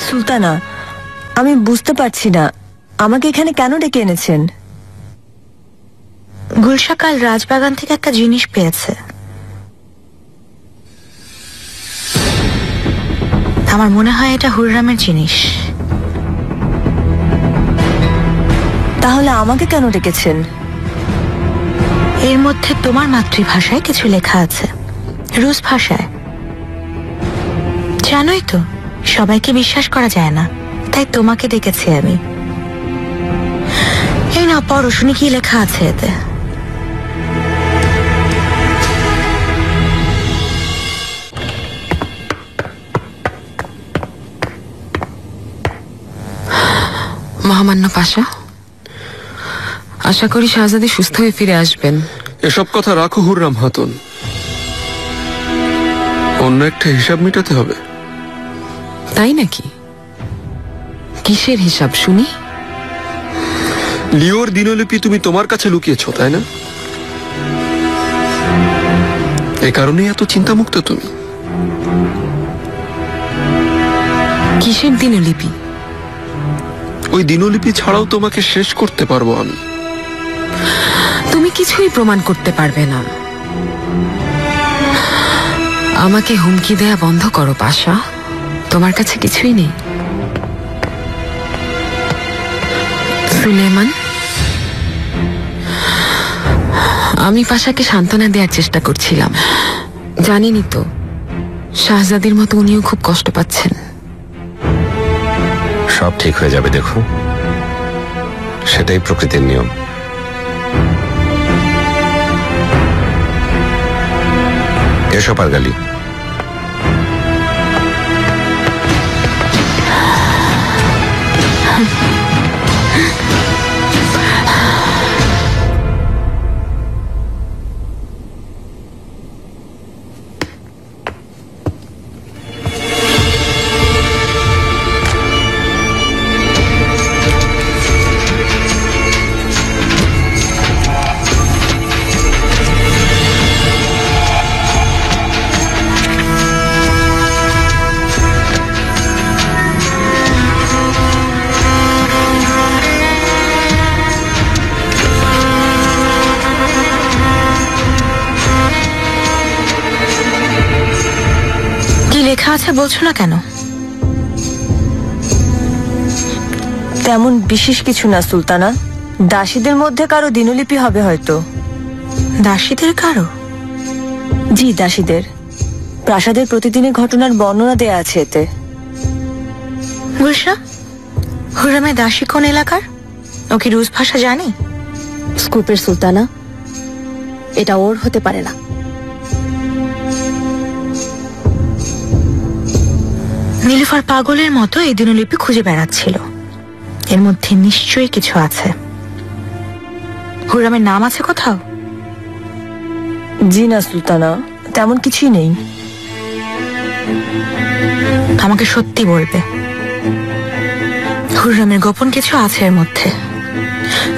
সুলতানা, আমি বুঝতে পারছি না আমাকে এখানে কেন ডেকে এনেছেন। গুলশা কাল রাজবাগান থেকে একটা জিনিস পেয়েছে। আমার মনে হয় এটা হুররামের জিনিস। তাহলে আমাকে কেন ডেকেছেন? এর মধ্যে তোমার মাতৃভাষায় কিছু লেখা আছে, রুশ ভাষায়। জানোই তো সবাইকে বিশ্বাস করা যায় না, তাই তোমাকে ডেকেছি আমি। এই না, পড়ো শুনি কি লেখা আছে এতে। মহামান্য পাশা, আশা করি শাহজাদি সুস্থ হয়ে ফিরে আসবেন। এসব কথা রাখো হুররাম হাতুন, অন্য একটা হিসাব মেটাতে হবে। তাই নাকি? কিসের হিসাব শুনি? লিওর দিনলিপি তুমি তোমার কাছে লুকিয়েছ, তাই না? এ কারণেই এত চিন্তামুক্ত তুমি। কিসের দিনলিপি? ওই দিনলিপি ছাড়াও তোমাকে শেষ করতে পারবো আমি। তুমি কিছুই প্রমাণ করতে পারবে না। আমাকে হুমকি দেয়া বন্ধ করো পাশা, তোমার কাছে কিছুই নেই। সুলেমান, আমি পাশাকে সান্ত্বনা দেওয়ার চেষ্টা করছিলাম। জানেনই তো শাহজাদির মতো উনিও খুব কষ্ট পাচ্ছেন। সব ঠিক হয়ে যাবে, দেখো, সেটাই প্রকৃতির নিয়ম। এসো পারগালি। লেখা আছে বলছো না কেন? তেমন বিশেষ কিছু না সুলতানা, দাসীদের মধ্যে কারো দিনলিপি হবে হয়তো। দাসীদের কারো? জি, দাসীদের। প্রাসাদের প্রতিদিনের ঘটনার বর্ণনা দেয়া আছে এতে। গুলশা, হুররামের দাসী কোন এলাকার? ও কি রুশ ভাষা জানে? স্কুপের সুলতানা, এটা ওর হতে পারে না। নীলুফার পাগলের মতো এই দিনলিপি খুঁজে বেড়াচ্ছিল। এর মধ্যে নিশ্চয়ই কিছু আছে। হুররামের নাম আছে কোথাও? জি না সুলতানা, তেমন কিছুই নেই। আমাকে সত্যি বলবে, হুররামের গোপন কিছু আছে এর মধ্যে?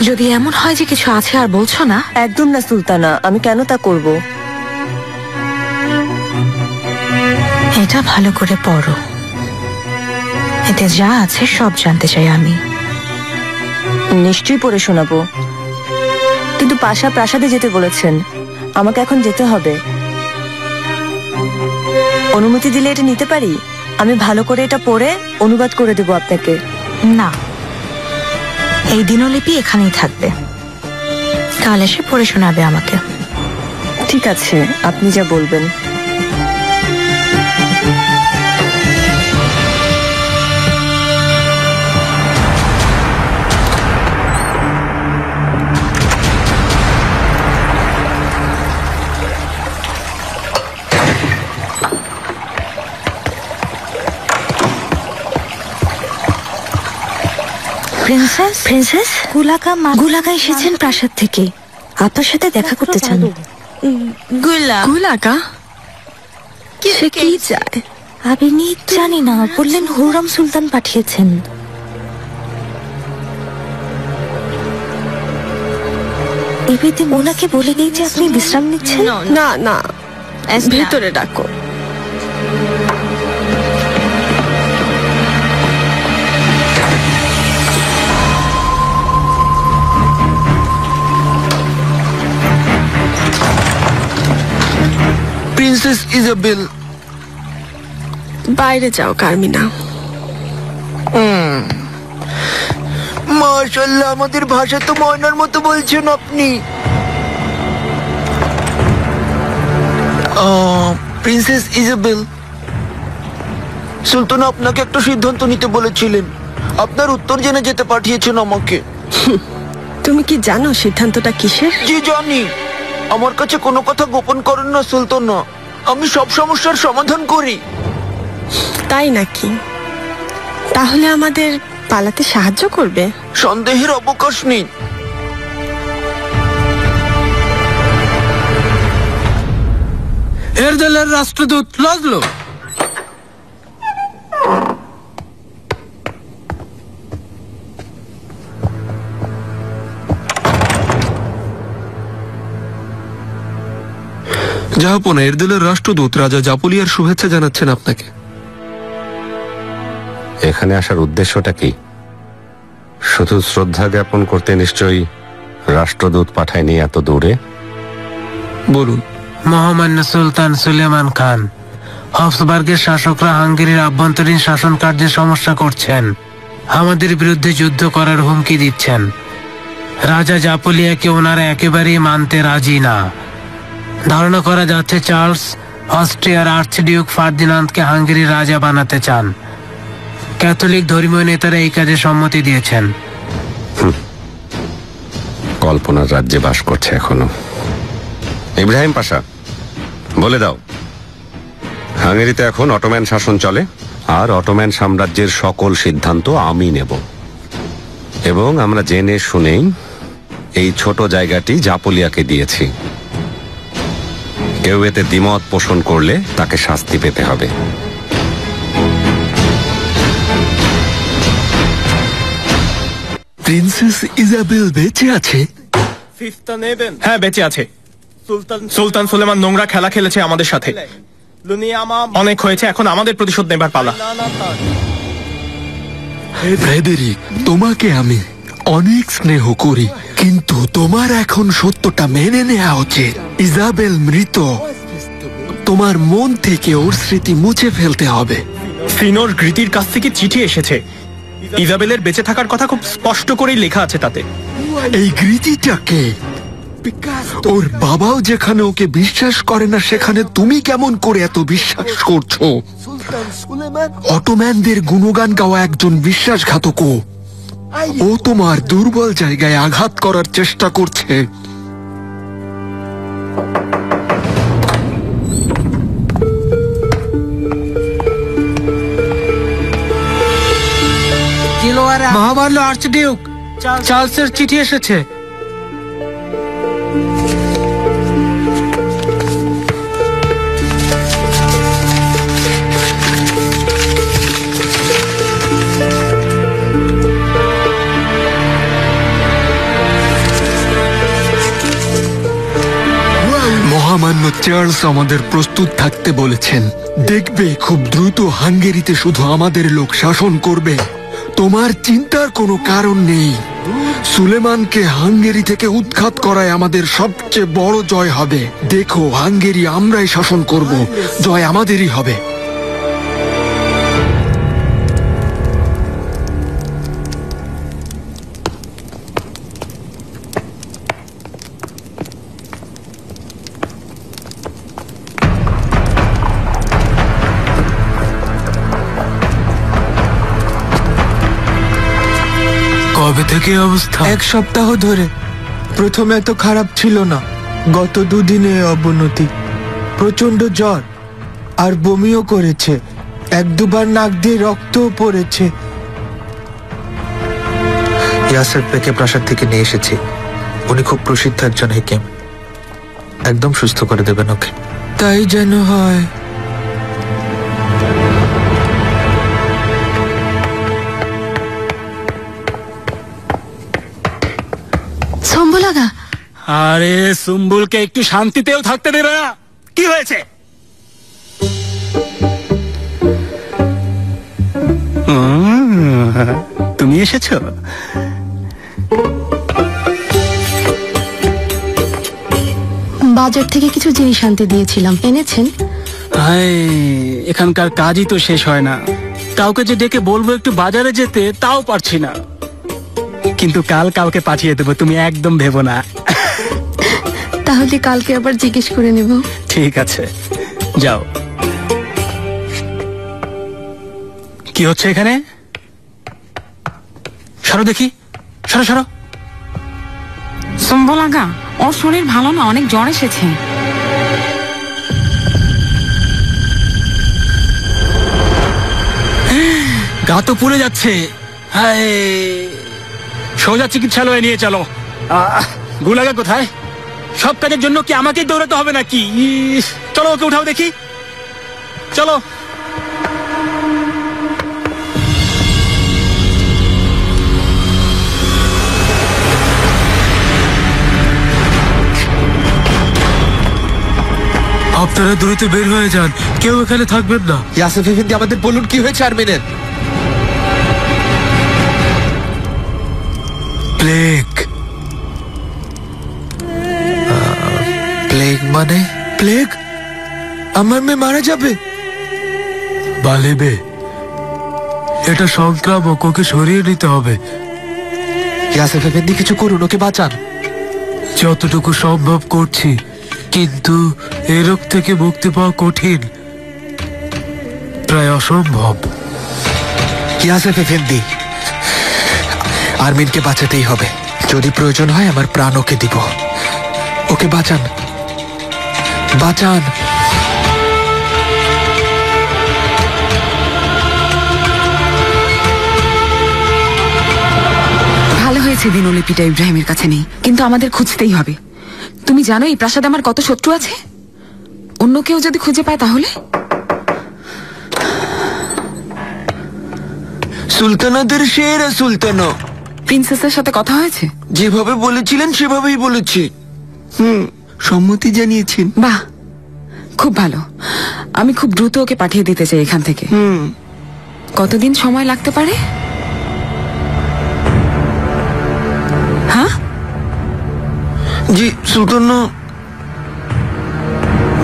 যদি এমন হয় যে কিছু আছে আর বলছো না। একদম না সুলতানা, আমি কেন তা করব? এটা ভালো করে পড়ো, এতে যা আছে সব জানতে চাই আমি। নিশ্চয়ই পড়ে শোনাবো, কিন্তু পাশা প্রাসাদে যেতে বলেছেন, আমাকে এখন যেতে হবে। অনুমতি দিলে এটা নিতে পারি? আমি ভালো করে এটা পড়ে অনুবাদ করে দেব আপনাকে। না, এই দিনলিপি এখানেই থাকবে, কাল এসে পড়ে শোনাবে আমাকে। ঠিক আছে, আপনি যা বলবেন। প্রিন্সেস, প্রিন্সেস গুলাকা এসেছেন প্রাসাদ থেকে, আপনার সাথে দেখা করতে চান। গুলাকা? সে কি চায়? আমি জানি না, বললেন হুররাম সুলতান পাঠিয়েছেন। এবারে ওনাকে বলে দিই যে আপনি বিশ্রাম নিচ্ছেন। না না, ভেতরে ডাকো। Princess Isabel. বাইরে যাও কার্মিনা। মাশাআল্লাহ, আমাদের ভাষা তো ময়নার মতো বলছেন আপনি। প্রিন্সেস ইজাবেল, সুলতান আপনাকে একটা সিদ্ধান্ত নিতে বলেছিলেন। আপনার উত্তর জেনে যেতে পাঠিয়েছেন আমাকে। তুমি কি জানো সিদ্ধান্তটা কিসের? জি জানি। আমার কাছে কোনো কথা গোপন করেন না সুলতান। আমি সব সমস্যার সমাধান করি। তাই নাকি? তাহলে আমাদের পালাতে সাহায্য করবে? সন্দেহের অবকাশ নেই। এরদেলের রাষ্ট্রদূত লাজলো। জাহাপনা, এরদেলের রাষ্ট্রদূত রাজা জাপলিয়ার শুভেচ্ছা জানাচ্ছেন আপনাকে। এখানে আসার উদ্দেশ্যটা কি? শুধু শ্রদ্ধা জ্ঞাপন করতে নিশ্চয়ই রাষ্ট্রদূত পাঠায়নি এত দূরে। বলুন। মহামান্য সুলতান সুলেমান খান, হফসবার্গের শাসকরা হাঙ্গেরির আভ্যন্তরীণ শাসন কার্যে সমস্যা করছেন, আমাদের বিরুদ্ধে যুদ্ধ করার হুমকি দিচ্ছেন। রাজা জাপলিয়াকে ওনারা একেবারেই মানতে রাজি না। ধারণা করা যাচ্ছে চার্লস অস্ট্রিয়ার আর্চডিউক ফার্দিনান্দকে হাঙ্গেরির রাজা বানাতে চান। ক্যাথলিক ধর্মীয় নেতারা এই কাজে সম্মতি দিয়েছেন। কল্পনার রাজ্যে বাস করছে এখনো। ইব্রাহিম পাশা, বলে দাও, হাঙ্গেরিতে এখন অটোম্যান শাসন চলে, আর অটোম্যান সাম্রাজ্যের সকল সিদ্ধান্ত আমি নেব। এবং আমরা জেনে শুনেই এই ছোট জায়গাটি জাপলিয়াকে দিয়েছি। কেউ এতে দ্বিমত পোষণ করলে তাকে শাস্তি পেতে হবে। প্রিন্সেস ইজাবেল বেঁচে আছে? হ্যাঁ, বেঁচে আছে। সুলতান সুলেমান নোংরা খেলা খেলেছে আমাদের সাথে। অনেক হয়েছে, এখন আমাদের প্রতিশোধ নেবার পালা। ফ্রেডেরিক, তোমাকে আমি অনেক স্নেহ করি, কিন্তু তোমার এখন সত্যটা মেনে নেওয়া উচিত। ইজাবেল মৃত। তোমার মন থেকে ওর স্মৃতি মুছে ফেলতে হবে। ফিনোর গৃতির কাছ থেকে চিঠি এসেছে। ইজাবেলের বেঁচে থাকার কথা খুব স্পষ্ট করেই লেখা আছে তাতে। এই গৃতিটাকে ওর বাবাও যেখানে ওকে বিশ্বাস করে না, সেখানে তুমি কেমন করে এত বিশ্বাস করছো? অটোম্যানদের গুণগান গাওয়া একজন বিশ্বাসঘাতক। ও তোমার দুর্বল জায়গায় আঘাত করার চেষ্টা করছে। মহামান্য আর্চডিউক, চার্লসের চিঠি এসেছে। মহামান্য চার্লস আমাদের প্রস্তুত থাকতে বলেছেন। দেখবে খুব দ্রুত হাঙ্গেরিতে শুধু আমাদের লোক শাসন করবে। তোমার চিন্তার কোনো কারণ নেই। সুলেমানকে হাঙ্গেরি থেকে উৎখাত করায় আমাদের সবচেয়ে বড় জয় হবে। দেখো, হাঙ্গেরি আমরাই শাসন করব, জয় আমাদেরই হবে। কবে থেকে অবস্থা? 1 সপ্তাহ ধরে। প্রথমে এত খারাপ ছিল না, গত 2 দিনে অবনতি। প্রচন্ড জ্বর আর বমিও করেছে। 1-2 বার নাক দিয়ে রক্তও পড়েছে। ইয়াসের পেকে প্রাসাদ থেকে নিয়ে এসেছি। উনি খুব প্রসিদ্ধ একজন হেকিম। একদম সুস্থ করে দেবেন ওকে। তাই যেন হয়। সম্বলাগা, আরে সুম্বুলকে একটু শান্তিতেও থাকতে দেবে না? কি হয়েছে? তুমি এসেছো? বাজার থেকে কিছু জিনিস আনতে দিয়েছিলাম, এনেছেন? হায়, এখানকার কাজই তো শেষ হয় না। কাউকে যে ডেকে বলবো একটু বাজারে যেতে, তাও পারছি না। কিন্তু কাল কাউকে পাঠিয়ে দেবো, তুমি একদম ভেবো না। তাহলে কালকে আবার জিজ্ঞেস করে নেব। ঠিক আছে, যাও। কি হচ্ছে এখানে? সরো দেখি, সরো সরো। সম্বল আগা, ওর শরীর ভালো না, অনেক জ্বর এসেছে। গা তো পুড়ে যাচ্ছে। হায়, সোজা চিকিৎসালয়ে নিয়ে চলো। গুলাগা কোথায়? সব কাজের জন্য কি আমাকেই দৌড়াতে হবে নাকি? ইস, চলো ওকে উঠাও দেখি, চলো। আপনারা দ্রুত বের হয়ে যান, কেউ এখানে থাকবেন না। ইয়াসিফ এফেন্দি, আমাদের বলুন কি হয়েছে আরমিনের? প্লেগ। প্লেগ মানে? প্লেগ? আমার মেয়ে মারা যাবে? বালেবে, এটা সংক্রামক, ওকে সরিয়ে নিতে হবে। ইয়াসিফ এফেন্দি, কিছু করুন, ওকে বাঁচান। যতটুকু সম্ভব করছি, কিন্তু এই রোগ থেকে মুক্তি পাওয়া কঠিন, প্রায় অসম্ভব। ইয়াসিফ এফেন্দি, আরমিনকে বাঁচাতেই হবে। যদি প্রয়োজন হয় আমার প্রাণ ওকে দিব। ওকে বাঁচান, বাঁচান। ভালো হয়েছে দিনলিপিটা ইব্রাহিমের কাছে নেই, কিন্তু আমাদের খুঁজতেই হবে। তুমি জানো এই প্রাসাদে আমার কত শত্রু আছে? অন্য কেউ যদি খুঁজে পায় তাহলে? সুলতানাদের শের সুলতানা। প্রিন্সেসের সাথে কথা হয়েছে? যেভাবে বলেছিলেন সেভাবেই বলেছি। সম্মতি জানিয়েছেন। বাহ, খুব ভালো। আমি খুব দ্রুত ওকে পাঠিয়ে দিতে চাই এখান থেকে। কতদিন সময় লাগতে পারে? হ্যাঁ জি সুলতানা,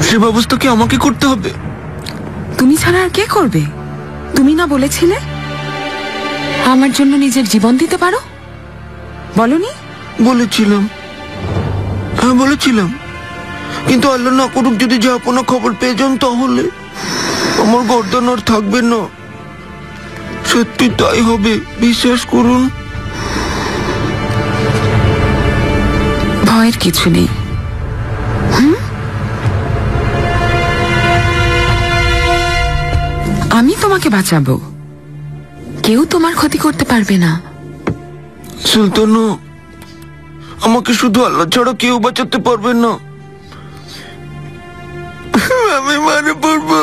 সে ব্যবস্থা কি আমাকে করতে হবে? তুমি ছাড়া আর কে করবে? তুমি না বলেছিলে আমার জন্য নিজের জীবন দিতে পারো? বলনি? বলেছিলাম, হ্যাঁ বলেছিলাম, কিন্তু আল্লাহ না করুক যদি জাহাপনা খবর পেয়ে যান, তাহলে আমার গর্দান আর থাকবে না। সত্যি তাই হবে, বিশ্বাস করুন। ভয়ের কিছু নেই। আমি তোমাকে বাঁচাবো, কেউ তোমার ক্ষতি করতে পারবে না। সুলতানা, আমাকে শুধু আল্লাহ ছাড়া কেউ বাঁচাতে পারবে না। আমি মারা পড়বো।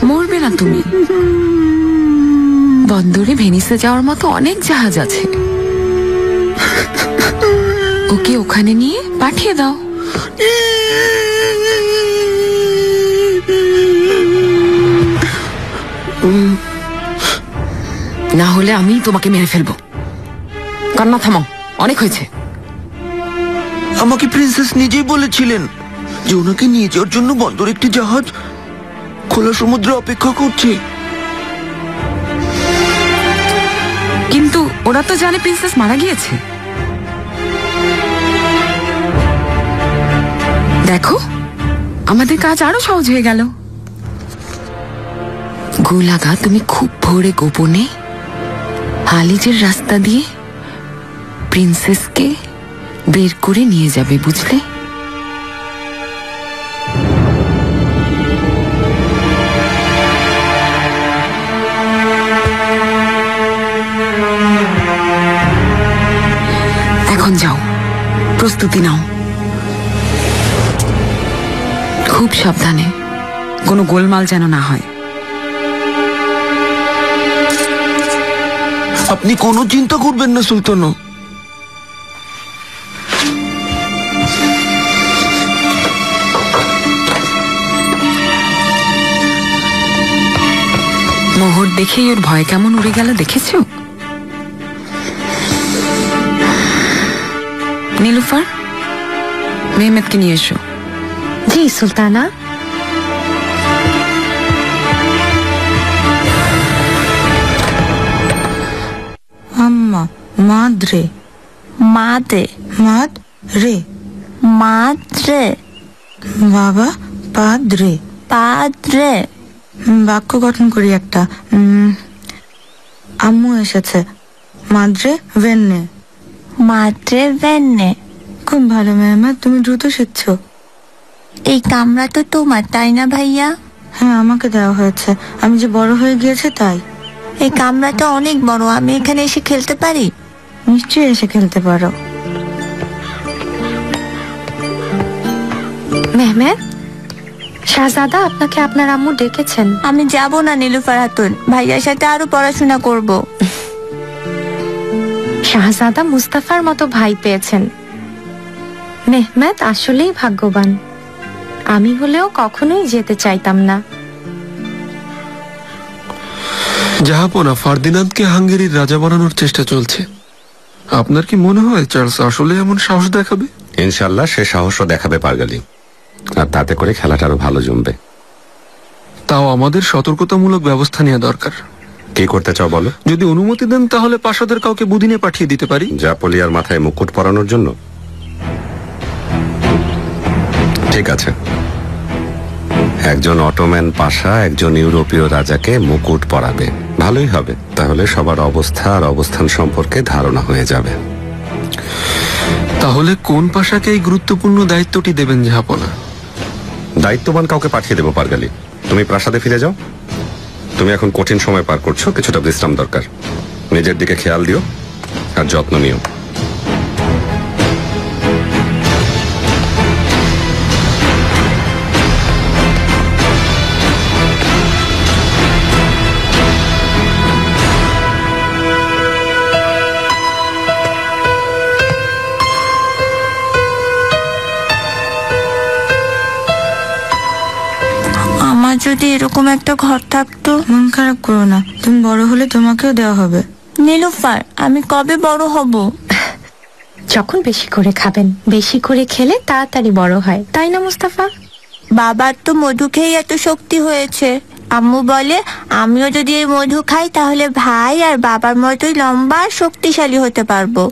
মরবে না তুমি। বন্দরে ভেনিসে যাওয়ার মতো অনেক জাহাজ আছে, ওকে ওখানে নিয়ে পাঠিয়ে দাও। না হলে আমি তোমাকে মেরে ফেলবো। কান্না থামাও, অনেক হয়েছে। আমাকে প্রিন্সেস নিজেই বলেছিলেন যে ওনাকে নিয়ে যাওয়ার জন্য বন্দর একটি জাহাজ খোলা সমুদ্রে অপেক্ষা করছে। কিন্তু ওরা তো জানে প্রিন্সেস মারা গিয়েছে। দেখো, আমাদের কাজ আরো সহজ হয়ে গেল। গোলাগা, তুমি খুব ভোরে গোপনে হালিজের রাস্তা দিয়ে প্রিন্সেসকে বের করে নিয়ে যাবে, বুঝলে? এখন যাও, প্রস্তুতি নাও। খুব সাবধানে, কোনো গোলমাল যেন না হয়। আপনি কোনো চিন্তা করবেন না সুলতানা। মোহর দেখেই ওর ভয় কেমন উড়ে গেল, দেখেছো? নীলুফার, মেহমেদকে নিয়ে এসো। জি সুলতানা। আম্মা, মাদ্রে। মাদে মাদ রে। মাদ্রে বাবা, পাদ্রে। পাদ্রে বাক্য গঠন করি একটা। আম্মু এসেছে। মাদ্রে ভেন্নে। মাদ্রে ভেন্নে। খুব ভালো মেহমেদ, তুমি দ্রুত শিখছো। এই কামরা তো তোমার, তাই না ভাইয়া? হ্যাঁ, আমাকে দেওয়া হয়েছে, আমি যে বড় হয়ে গিয়েছে তাই। এই কামরাটা অনেক বড়, আমি এখানে এসে খেলতে পারি? নিশ্চয়ই এসে খেলতে পারো। মেহমেদ, শাহজাদা আপনাকে আপনার আম্মু ডেকেছেন। আমি যাব না নীলুফার খাতুন, ভাইয়ার সাথে আরো পড়াশোনা করব। শাহজাদা মুস্তাফার মতো ভাই পেয়েছেন। মেহমেদ আসলেই ভাগ্যবান। আমি হলেও কখনোই যেতে চাইতাম না। জাহাপনা, ফার্দিনান্দকে হাঙ্গেরির রাজা বানানোর চেষ্টা চলছে। আপনার কি মনে হয় চার্লস আসলে এমন সাহস দেখাবে? ইনশাল্লাহ সে সাহসও দেখাবে পারগালি, আর তাতে করে খেলাটা আরো ভালো জমবে। তাও আমাদের সতর্কতামূলক ব্যবস্থা নেওয়া দরকার। কি করতে চাও বলো? যদি অনুমতি দেন তাহলে পাশাদের কাউকে বুদিনে পাঠিয়ে দিতে পারি। জাপলিয়ার মাথায় মুকুট পরানোর জন্য? ঠিক আছে, একজন অটোম্যান পাশা একজন ইউরোপীয় রাজাকে মুকুট পরাবে, ভালোই হবে। তাহলে সবার অবস্থা আর অবস্থান সম্পর্কে ধারণা হয়ে যাবে। তাহলে কোন পাশাকে এই গুরুত্বপূর্ণ দায়িত্বটি দেবেন জাহাপনা? দায়িত্ববান কাউকে পাঠিয়ে দেবো পারগালি। তুমি প্রাসাদে ফিরে যাও। তুমি এখন কঠিন সময় পার করছো, কিছুটা বিশ্রাম দরকার। নিজের দিকে খেয়াল দিও আর যত্ন নিও। আমার যদি এরকম একটা ঘর থাকতো। মন খারাপ করো না, তুমি বড় হলে তোমাকেও দেওয়া হবে। নীলুফার, আমি কবে বড় হব? যখন বেশি করে খাবেন, বেশি করে খেলে তাড়াতাড়ি বড় হয়, তাই না মুস্তাফা? বাবার তো মধু খেয়ে এত শক্তি হয়েছে। আম্মু বলে আমিও যদি এই মধু খাই তাহলে ভাই আর বাবার মতোই লম্বা আর শক্তিশালী হতে পারবো।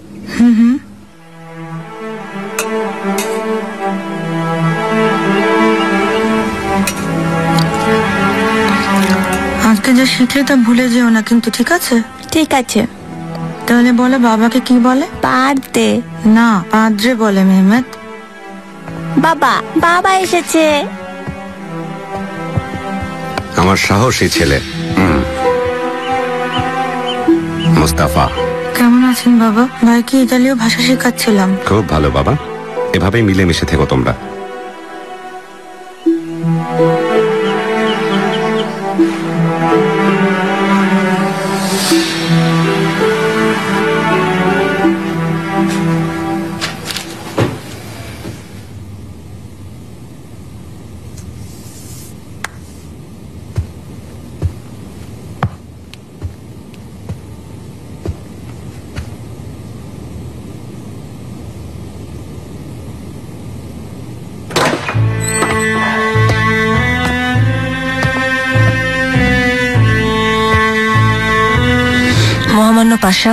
আজকে যা শিখলে তা ভুলে যেও না কিন্তু, ঠিক আছে? ঠিক আছে। তাহলে বলে বাবাকে কি বলে? পারতে না, পাদ্রে বলে মেহমেদ। বাবা, বাবা এসেছে। আমার সাহসী ছেলে মুস্তাফা। কেমন আছেন বাবা? ভাইকে ইতালীয় ভাষা শেখাচ্ছিলাম। খুব ভালো বাবা, এভাবেই মিলেমিশে থেকো তোমরা। মহামান্য পাশা,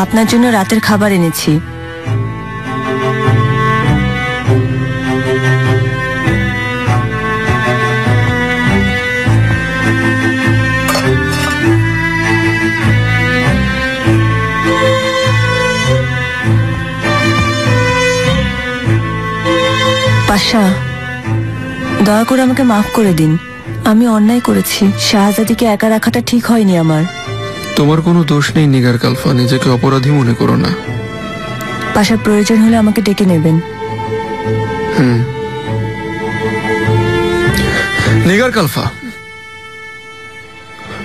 আপনার জন্য রাতের খাবার এনেছি। পাশা, দয়া করে আমাকে মাফ করে দিন। আমি অন্যায় করেছি। শাহজাদিকে একা রাখাটা ঠিক হয়নি আমার। তোমার কোনো দোষ নেই নিগার কালফা, নিজেকে অপরাধী মনে করো না। পাশার প্রয়োজন হলে আমাকে ডেকে নেবেন। নিগার কালফা,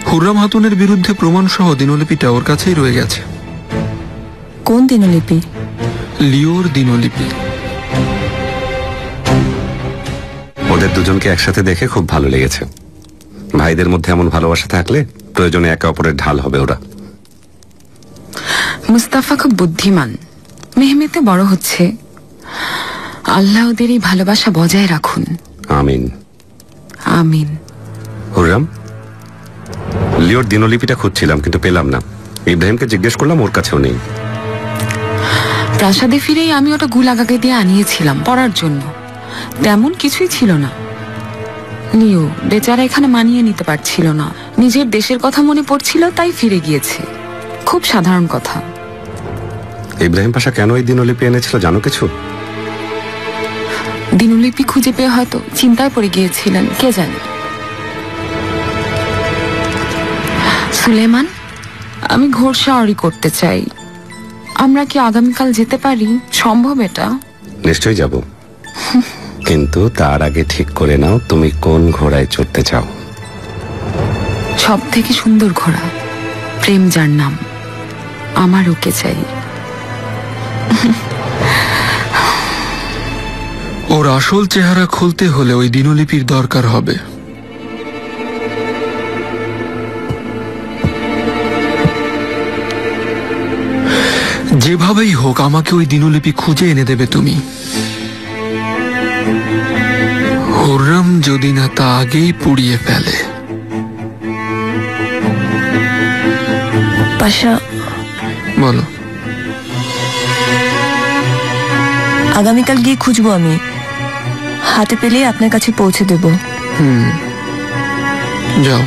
হুররাম হাতুনের বিরুদ্ধে প্রমাণ সহ দিনলিপিটা ওর কাছেই রয়ে গেছে। কোন দিনলিপি? লিওর দিনলিপি। ওদের দুজনকে একসাথে দেখে খুব ভালো লেগেছে। ভাইদের মধ্যে এমন ভালোবাসা থাকলে প্রয়োজনে একে অপরের ঢাল হবে ওরা। মুস্তাফা খুব বুদ্ধিমান, মেহমেতে বড় হচ্ছে। আল্লাহ ওদের এই ভালোবাসা বজায় রাখুন। আমিন। আমিন। হুররাম, লিওর দিনলিপিটা খুঁজছিলাম কিন্তু পেলাম না। ইব্রাহিমকে জিজ্ঞেস করলাম, ওর কাছেও নেই। প্রাসাদে ফিরেই আমি ওটা গুলাগাকে দিয়ে আনিয়েছিলাম পড়ার জন্য। তেমন কিছুই ছিল না। লিও বেচারা এখানে মানিয়ে নিতে পারছিল না। নিজের দেশের কথা মনে পড়ছিল, তাই ফিরে গিয়েছে। খুব সাধারণ কথা। ইব্রাহিম পাশা কেন এই দিনলিপি এনেছিল জানো কিছু? দিনলিপি খুঁজে পেয়ে হয়তো চিন্তায় পড়ে গিয়েছিলেন, কে জানে। সুলেমান, আমি ঘোড়সাওয়ারি করতে চাই। আমরা কি আগামীকাল যেতে পারি? সম্ভব এটা? নিশ্চয়ই যাব, কিন্তু তার আগে ঠিক করে নাও তুমি কোন ঘোড়ায় চড়তে চাও। সব থেকে সুন্দর ঘোড়া, প্রেম যার নাম, আমার ওকে চাই। ওর আসল চেহারা খুলতে হলে ওই দিনলিপির দরকার হবে। যেভাবেই হোক আমাকে ওই দিনলিপি খুঁজে এনে দেবে তুমি। হুররাম যদি না তা আগেই পুড়িয়ে ফেলে। পাশা, বলো। আগামীকাল গিয়ে খুঁজবো আমি। হাতে পেলে আপনার কাছে পৌঁছে দেব। যাও।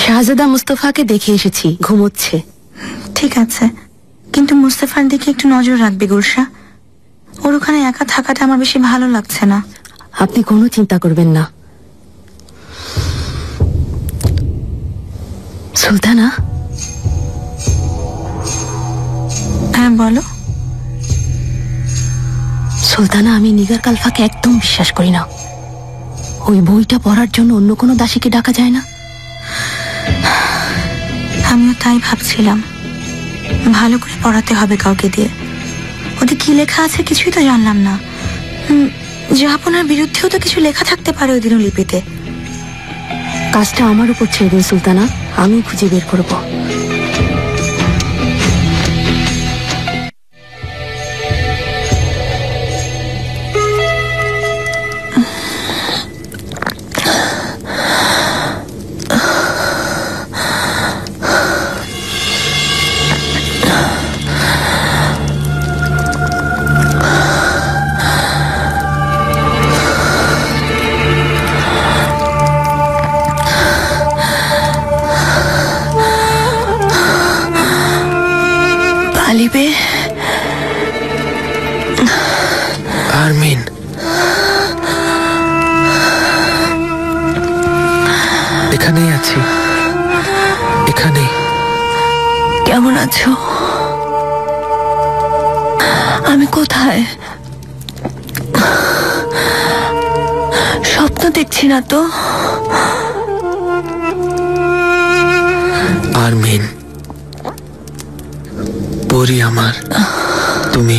শাহজাদা মুস্তফাকে দেখে এসেছি, ঘুমোচ্ছে। ঠিক আছে, কিন্তু মুস্তাফার দিকে একটু নজর রাখবে গুলশা। ওর ওখানে একা থাকাটা আমার বেশি ভালো লাগছে না। আপনি কোনো চিন্তা করবেন না। সুলতানা। হ্যাঁ বলো। সুলতানা, আমি নিগার কালফাকে একদম বিশ্বাস করি না। ওই বইটা পড়ার জন্য অন্য কোনো দাসীকে ডাকা যায় না? আমিও তাই ভাবছিলাম। ভালো করে পড়াতে হবে কাউকে দিয়ে। ওতে কি লেখা আছে কিছুই তো জানলাম না। জাহাপনার বিরুদ্ধেও তো কিছু লেখা থাকতে পারে ওই দিনলিপিতে। কাজটা আমার উপর ছেড়ে দিন সুলতানা, আমি খুঁজে বের করব। পালিবে আরমিন, এখানেই আছি, এখানে। কেমন আছো? আমি কোথায়? স্বপ্ন দেখছি না তো? আরমিন, পরি আমার, তুমি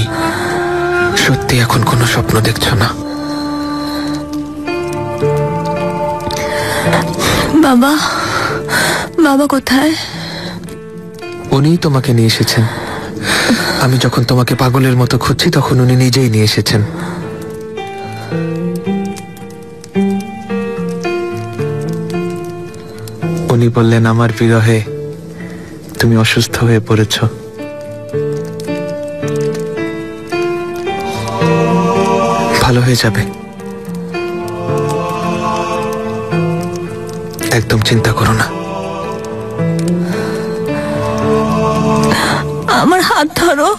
সত্যি এখন কোনো স্বপ্ন দেখছো না? বাবা, বাবা কোথায়? উনিই তোমাকে নিয়ে এসেছেন। আমি যখন তোমাকে পাগলের মতো খুঁজছি তখন উনি নিজেই নিয়ে এসেছেন। উনি বললেন আমার বিরহে তুমি অসুস্থ হয়ে পড়েছ। ভালো হয়ে যাবে, একদম চিন্তা করো না। আমার হাত ধরো।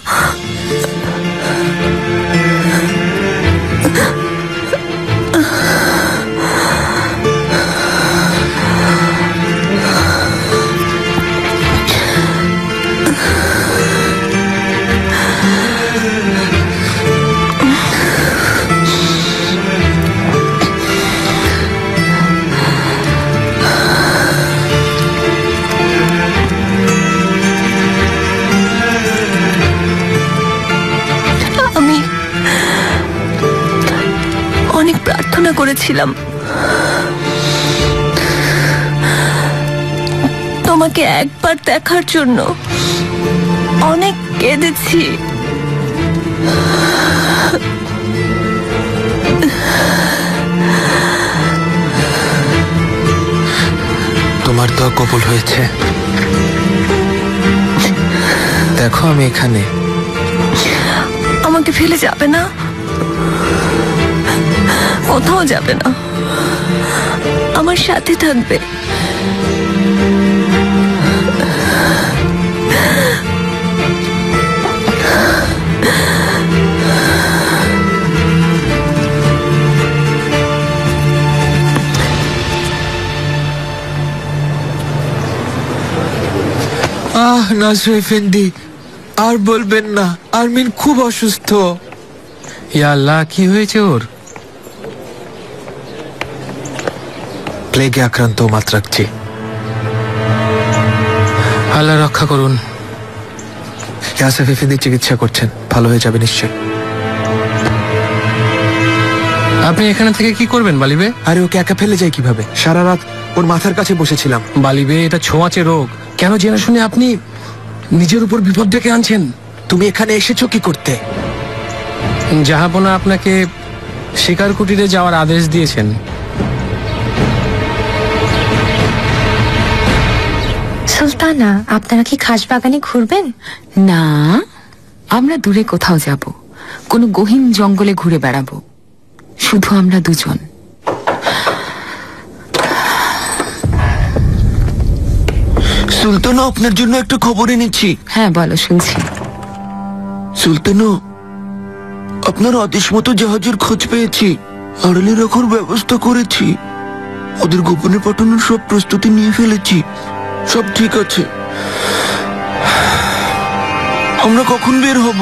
চেয়েছিলাম। তোমাকে একবার দেখার জন্য অনেক কেঁদেছি। তোমার দোয়া কবুল হয়েছে। দেখো আমি এখানে। আমাকে ফেলে যাবে না, কোথাও যাবে না, আমার সাথে থাকবে। নাসর এফেন্দি, আর বলবেন না, আরমিন খুব অসুস্থ। ইয়া আল্লাহ, কি হয়েছে ওর? প্লেগে আক্রান্ত মাত্রাকছি। আল্লাহ রক্ষা করুন। ইয়াসেফ এফেন্দি চিকিৎসা করছেন, ভালো হয়ে যাবে নিশ্চয়। আপনি এখানে থেকে কি করবেন বালিবে? আরে ওকে একা ফেলে যায় কিভাবে? সারা রাত ওর মাথার কাছে বসেছিলাম। বালিবে, এটা ছোঁয়াচে রোগ। কেন জেনে শুনে আপনি নিজের উপর বিপদ ডেকে আনছেন? তুমি এখানে এসেছো কি করতে? জাহাপনা আপনাকে শিকার কুটিরে যাওয়ার আদেশ দিয়েছেন। সুলতানা, আপনারা কি খাস বাগানে ঘুরবেন? না, আমরা দূরে কোথাও যাব, কোনো গহীন জঙ্গলে ঘুরে বেড়াবো, শুধু আমরা দুজন। সুলতানো, আপনার জন্য একটা খবর এনেছি। হ্যাঁ বলো, শুনছি। সুলতানো, আপনার আদেশ মতো জাহাজের খোঁজ পেয়েছি, আড়ালে রাখার ব্যবস্থা করেছি, ওদের গোপনে পাঠানোর সব প্রস্তুতি নিয়ে ফেলেছি, সব ঠিক আছে। আমরা কখন বের হব?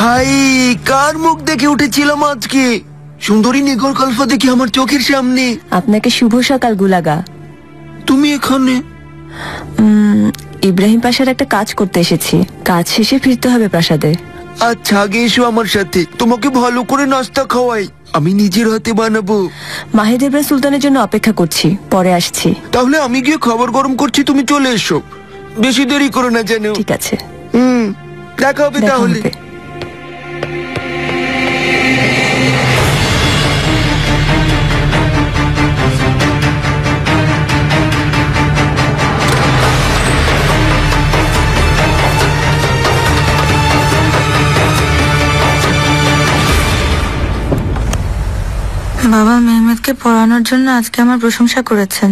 হাই, কার মুখ দেখে উঠেছিলাম আজকে? সুন্দরী নিগর কালফা দেখে আমার চোখের সামনে। আপনাকে শুভ সকাল গুলাগা। তুমি এখানে? ইব্রাহিম পাশার একটা কাজ করতে এসেছি, কাজ শেষে ফিরতে হবে প্রাসাদে। আচ্ছা, আগে এসো আমার সাথে, তোমাকে ভালো করে নাস্তা খাওয়াই, আমি নিজের হাতে বানাবো। মাহিদ ইব্রাহিম সুলতানের জন্য অপেক্ষা করছি, পরে আসছি। তাহলে আমি গিয়ে খাবার গরম করছি, তুমি চলে এসো, বেশি দেরি করো না যেন। ঠিক আছে, দেখা হবে দেখা তাহলে। হবে। বাবা মেহমেদকে পড়ানোর জন্য আজকে আমার প্রশংসা করেছেন।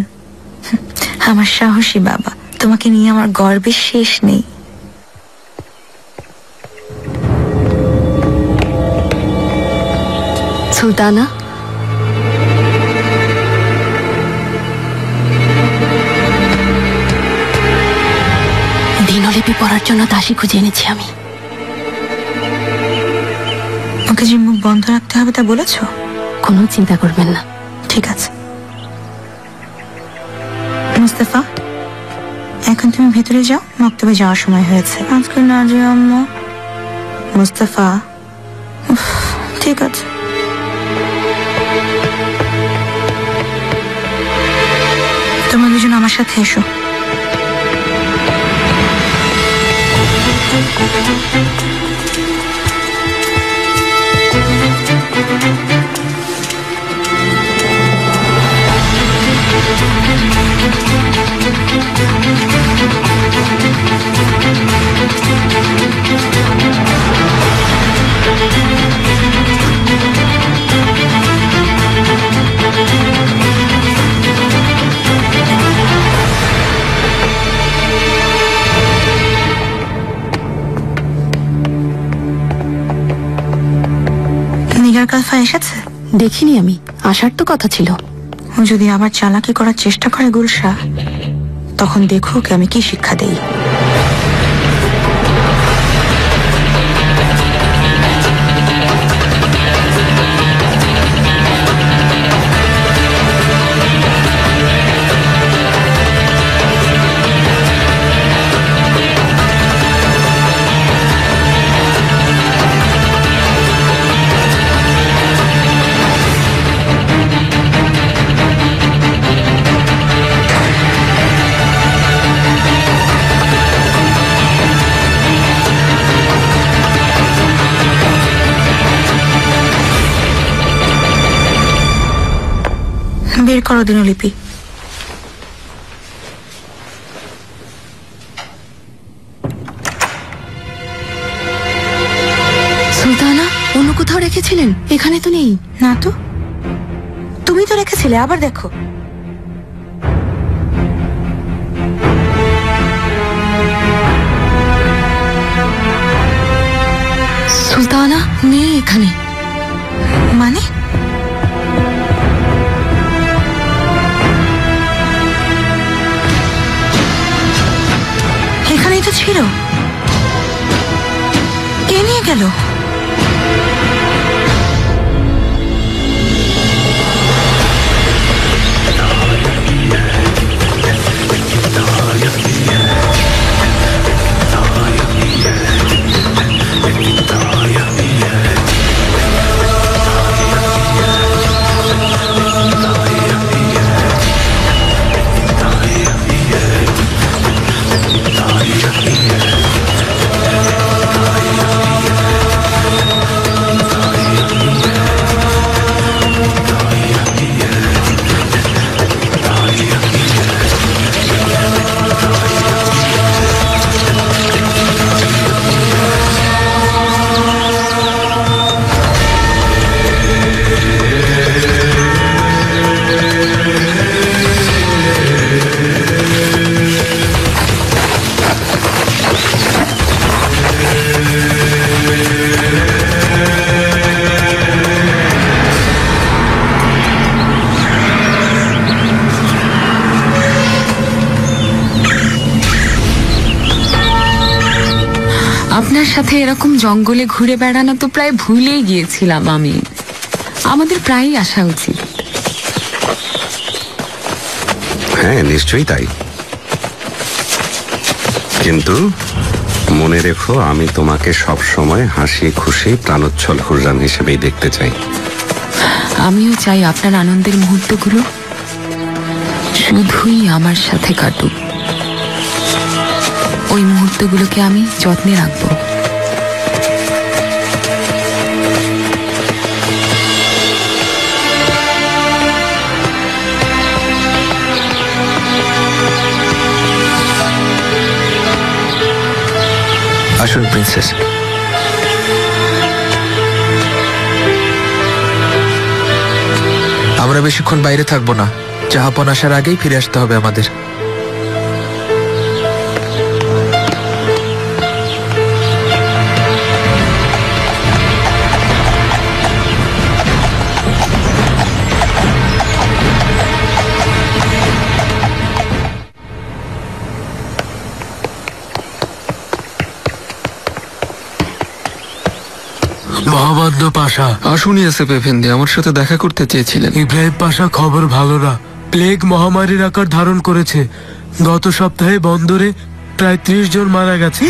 আমার সাহসী বাবা, তোমাকে নিয়ে আমার গর্বের শেষ নেই। সুলতানা, দিনলিপি পড়ার জন্য দাসী খুঁজে এনেছি আমি। ওকে যে মুখ বন্ধ রাখতে হবে তা বলেছো? কোনো চিন্তা করবেন না। ঠিক আছে মুস্তাফা, এখন তুমি ভেতরে যাও, মক্তবে যাওয়ার সময় হয়েছে। আজকে না যে আম্মা। মুস্তাফা, ঠিক আছে। তোমরা দুজন আমার সাথে এসো। নিগার কালফা এসেছে? দেখিনি আমি, আসার তো কথা ছিল। ও যদি আবার চালাকি করার চেষ্টা করে গুলশা, তখন দেখো ওকে আমি কি শিক্ষা দেই। বের করো দিনলিপি। সুলতানা, অন্য কোথাও রেখেছিলেন? এখানে তো নেই। না তো, তুমি তো রেখেছিলে, আবার দেখো। সুলতানা নেই এখানে। মানে এখানেই তো ছিল, কে নিয়ে গেল? আপনার সাথে এরকম জঙ্গলে ঘুরে বেড়ানো তো প্রায় ভুলেই গিয়েছিলাম আমি। আমাদের প্রায়ই আসা উচিত। হ্যাঁ, নিশ্চয়ই তাই, কিন্তু মনে রেখো, আমি তোমাকে সব সময় হাসি খুশি প্রাণোচ্ছল হুররাম হিসেবেই দেখতে চাই। আমিও চাই আপনার আনন্দের মুহূর্তগুলো শুধুই আমার সাথে কাটুক। ওই মুহূর্তগুলোকে আমি যত্নে রাখবো। আসুন প্রিন্সেস। আমরা বেশিক্ষণ বাইরে থাকবো না, জাহাপন আসার আগেই ফিরে আসতে হবে আমাদের। মহাবদ্দ পাশা। আসুন ইউসুফ এফেন্দি, আমার সাথে দেখা করতে চেয়েছিলেন। ইব্রাহিম পাশা, খবর ভালো না। প্লেগ মহামারীর আকার ধারণ করেছে। গত সপ্তাহে বন্দরে প্রায় 30 জন মারা গেছে।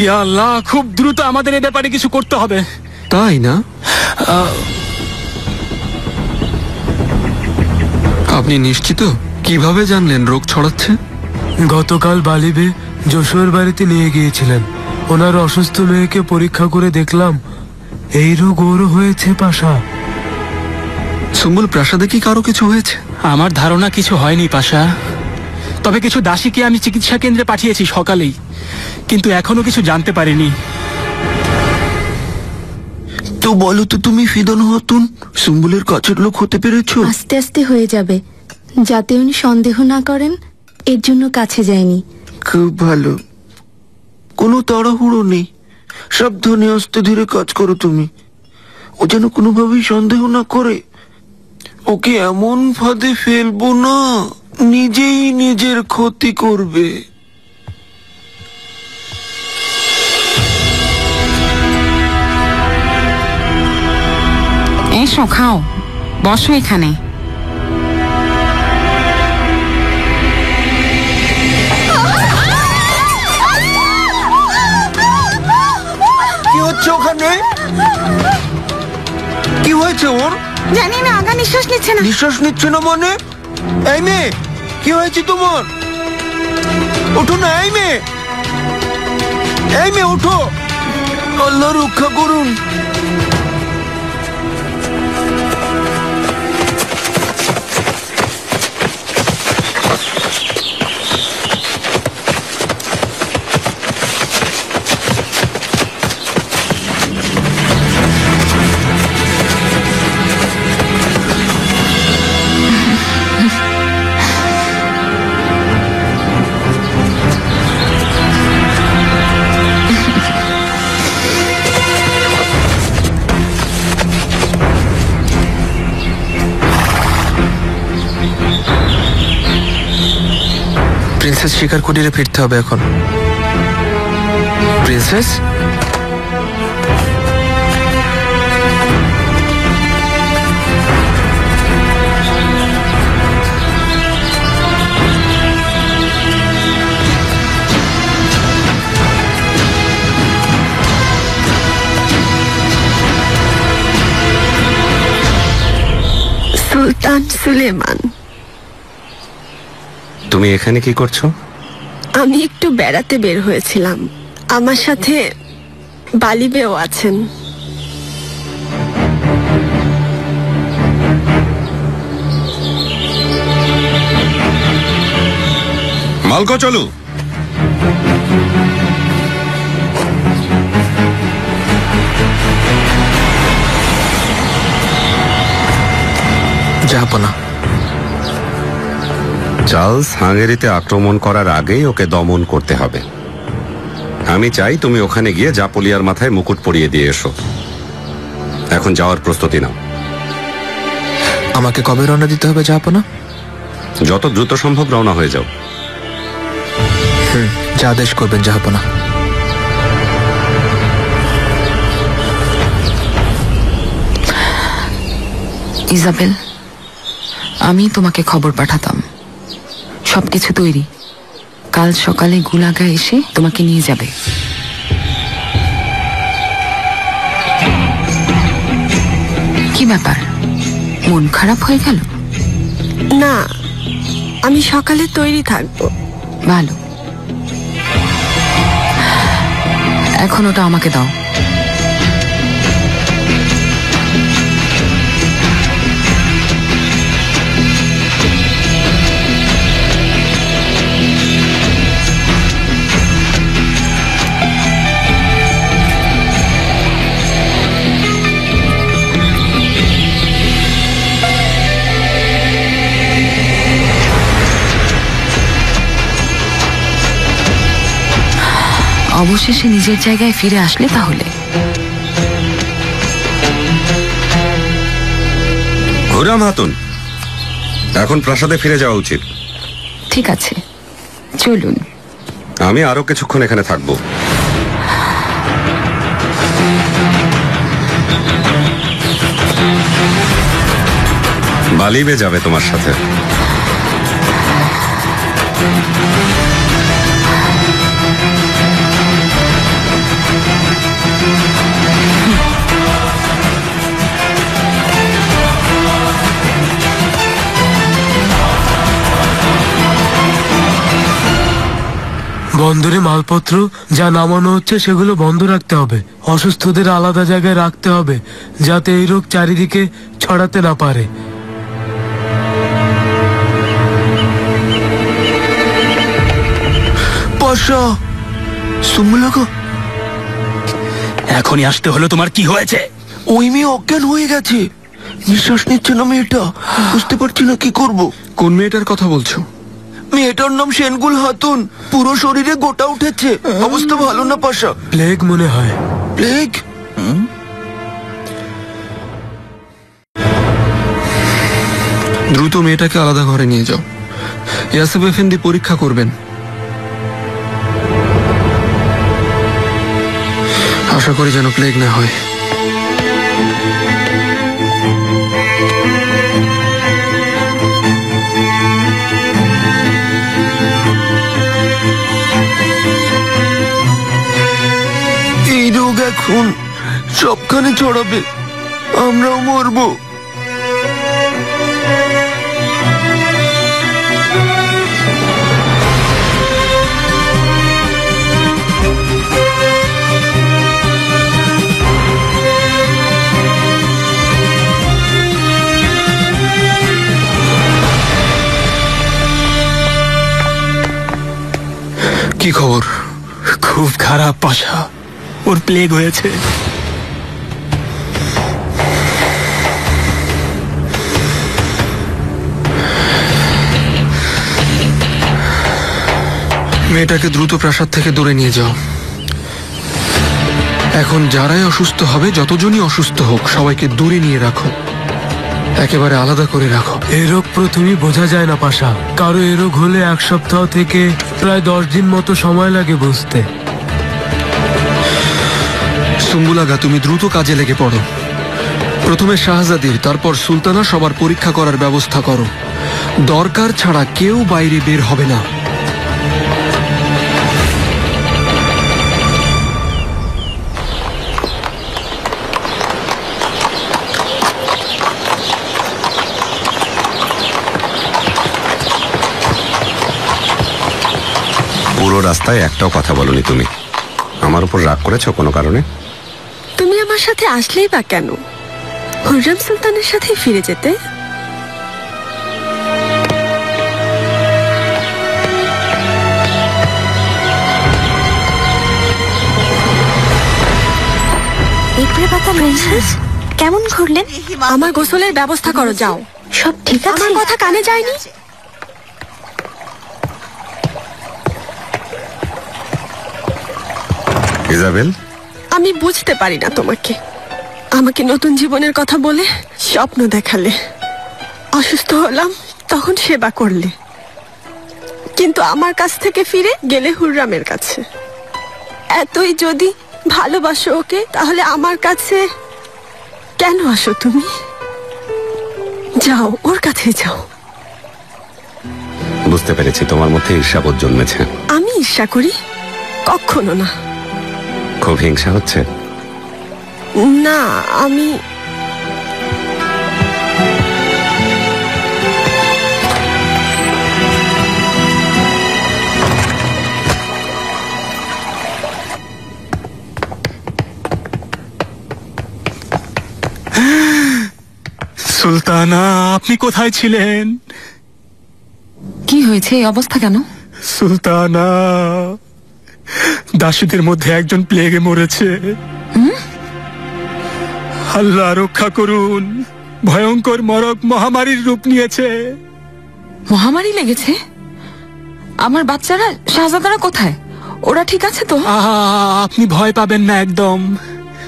ইয়া আল্লাহ, খুব দ্রুত আমাদের এ ব্যাপারে কিছু করতে হবে। তাই না? আপনি নিশ্চিত? কিভাবে জানলেন রোগ ছড়াচ্ছে? গতকাল বালিবে যশোর বাড়িতে নিয়ে গিয়েছিলেন। ওনার অসুস্থ মেয়েকে পরীক্ষা করে দেখলাম এই রোগ ওরও হয়েছে পাশা। সুম্বুল প্রাসাদে কি কারো কিছু হয়েছে? আমার ধারণা কিছু হয়নি পাশা, তবে কিছু দাসীকে আমি চিকিৎসা কেন্দ্রে পাঠিয়েছি সকালেই, কিন্তু এখনো কিছু জানতে পারিনি। তো বলো তো, তুমি ফিদন হতুন সুম্বুলের কাছের লোক হতে পেরেছো? আস্তে আস্তে হয়ে যাবে, যাতে উনি সন্দেহ না করেন, এর জন্য কাছে যায়নি। খুব ভালো, কোনো তাড়াহুড়ো নেই, সাবধানে আস্তে ধীরে কাজ করো তুমি। ও যেন কোনোভাবেই সন্দেহ না করে। ওকে এমন ফাঁদে ফেলবো না, নিজেই নিজের ক্ষতি করবে। এসো, খাও, বসো এখানে। কি হচ্ছে ওখানে? কি হয়েছে ওর? জানি না, আগা নিঃশ্বাস নিচ্ছে না। নিঃশ্বাস নিচ্ছে না মানে? এই মেয়ে, কি হয়েছে তোমার? ওঠো না, এই মেয়ে, এই মেয়ে ওঠো, আল্লাহ রক্ষা করুন। প্রিন্সেস শিকার কুটিরে ফিরতে হবে এখন। প্রিন্সেস, সুলতান সুলেমান, তুমি এখানে কি করছো? আমি একটু বেড়াতে বের হয়েছিলাম। আমার সাথে বালিবেও আছেন। মালকো চলু। যাবো না। চার্লস হাঙ্গেরিতে আক্রমণ করার আগেই ওকে দমন করতে হবে। আমি চাই তুমি ওখানে গিয়ে জাপোলিয়ার মাথায় মুকুট পরিয়ে দিয়ে এসো। এখন যাওয়ার প্রস্তুতি নাও। আমাকে কবে রওনা দিতে হবে যাবো না? যত দ্রুত সম্ভব রওনা হয়ে যাও। যা আদেশ করবেন যাবো না। ইজাবেল, আমি তোমাকে খবর পাঠাতাম। সবকিছু তৈরি। কাল সকালে গুলাগা এসে তোমাকে নিয়ে যাবে। কি ব্যাপার, মন খারাপ হয়ে গেল? না, আমি সকালে তৈরি থাকবো। ভালো, এখন ওটা আমাকে দাও। অবশেষে নিজের জায়গায় ফিরে আসলে তাহলে। হুরাম হাতুন, এখন প্রাসাদে ফিরে যাওয়া উচিত। ঠিক আছে, চলুন। আমি আরো কিছুক্ষণ এখানে থাকবো। বালিবে যাবে তোমার সাথে। বন্দরে মালপত্র যা নামানো হচ্ছে সেগুলো বন্ধ রাখতে হবে। অসুস্থদের আলাদা জায়গায় রাখতে হবে যাতে এই রোগ চারিদিকে ছড়াতে না পারে। পাশা, সুমুলাগো, এখনই আসতে হলো। তোমার কি হয়েছে? ওই মেয়ে অজ্ঞান হয়ে গেছে। নিঃশ্বাস নিচ্ছে না মেয়েটা। বুঝতে পারছি না কি করব। কোন মেয়েটার কথা বলছো? মেয়েটার নাম সেনগুল হাতুন। পুরো শরীরে গোটা উঠেছে। অবস্থা ভালো না পাশা। প্লেগ মনে হয়। প্লেগ? দ্রুত মেয়েটাকে আলাদা ঘরে নিয়ে যাও। ইয়াসেফ এফেন্দি পরীক্ষা করবেন। আশা করি যেন প্লেগ না হয়। এই রোগ এখন সবখানে ছড়াবে। আমরাও মরবো। কি খবর? খুব খারাপ পাশা, ওর প্লেগ হয়েছে। মেয়েটাকে দ্রুত প্রাসাদ থেকে দূরে নিয়ে যাও। এখন যারাই অসুস্থ হবে, যতজনই অসুস্থ হোক, সবাইকে দূরে নিয়ে রাখো। একেবারে আলাদা করে রাখো। এ রোগ প্রথমেই বোঝা যায় না পাশা। কারো এ রোগ হলে 1 সপ্তাহ থেকে প্রায় 10 দিন মতো সময় লাগে বুঝতে। সুম্বুলাগা, তুমি দ্রুত কাজে লেগে পড়ো। প্রথমে শাহজাদির, তারপর সুলতানা সবার পরীক্ষা করার ব্যবস্থা করো। দরকার ছাড়া কেউ বাইরে বের হবে না। পুরো রাস্তায় একটাও কথা বলনি তুমি। আমার উপর রাগ করেছো কোনো কারণে? তুমি আমার সাথে আসলেই বা কেন? হুররাম সুলতানের সাথেই ফিরে যেতে। এপ্রিল পাতা প্রিন্সেস, কেমন ঘুরলেন? আমার গোসলের ব্যবস্থা করো, যাও। সব ঠিক আছে? আমার কথা কানে যায়নি? ইজাবেল, আমি বুঝতে পারি না তোমাকে। আমাকে নতুন জীবনের কথা বলে স্বপ্ন দেখালে, অসুস্থ হলাম তখন সেবা করলে, কিন্তু আমার কাছ থেকে ফিরে গেলে হুররামের কাছে। এতই যদি ভালোবাসো ওকে, তাহলে আমার কাছে কেন আসো তুমি? যাও, ওর কাছে যাও। বুঝতে পেরেছি তোমার মধ্যে ঈর্ষাবোধ জন্মেছে। আমি ঈর্ষা করি? কখনো না। খুব হিংসা হচ্ছে? না, আমি সুলতানা, আপনি কোথায় ছিলেন? কি হয়েছে? এই অবস্থা কেন? সুলতানা, দাসীদের মধ্যে একজন প্লেগে মরেছে। আল্লাহ রক্ষা করুন, ভয়ঙ্কর মরক মহামারীর রূপ নিয়েছে। মহামারী লেগেছে? আমার বাচ্চারা, শাহজাদারা কোথায়? ওরা ঠিক আছে তো? আপনি ভয় পাবেন না একদম।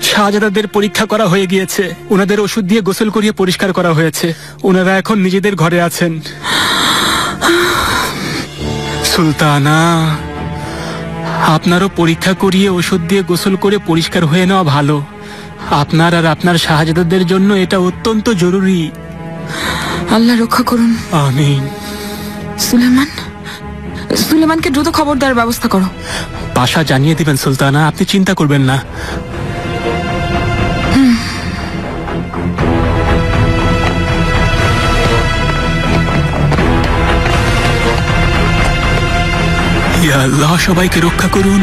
শাহজাদাদের পরীক্ষা করা হয়ে গিয়েছে, ওনাদের ওষুধ দিয়ে গোসল করিয়ে পরিষ্কার করা হয়েছে। ওনারা এখন নিজেদের ঘরে আছেন। সুলতানা, আপনারও পরীক্ষা করিয়ে ওষুধ দিয়ে গোসল করে পরিষ্কার হয়ে নেওয়া ভালো। আপনার আর আপনার শাহজাদাদের জন্য এটা অত্যন্ত জরুরি। আল্লাহ রক্ষা করুন। আমিন। সুলেমানকে দ্রুত খবর দেওয়ার ব্যবস্থা করো। পাশা জানিয়ে দিবেন সুলতানা, আপনি চিন্তা করবেন না। ইয়া আল্লাহ, সবাইকে রক্ষা করুন।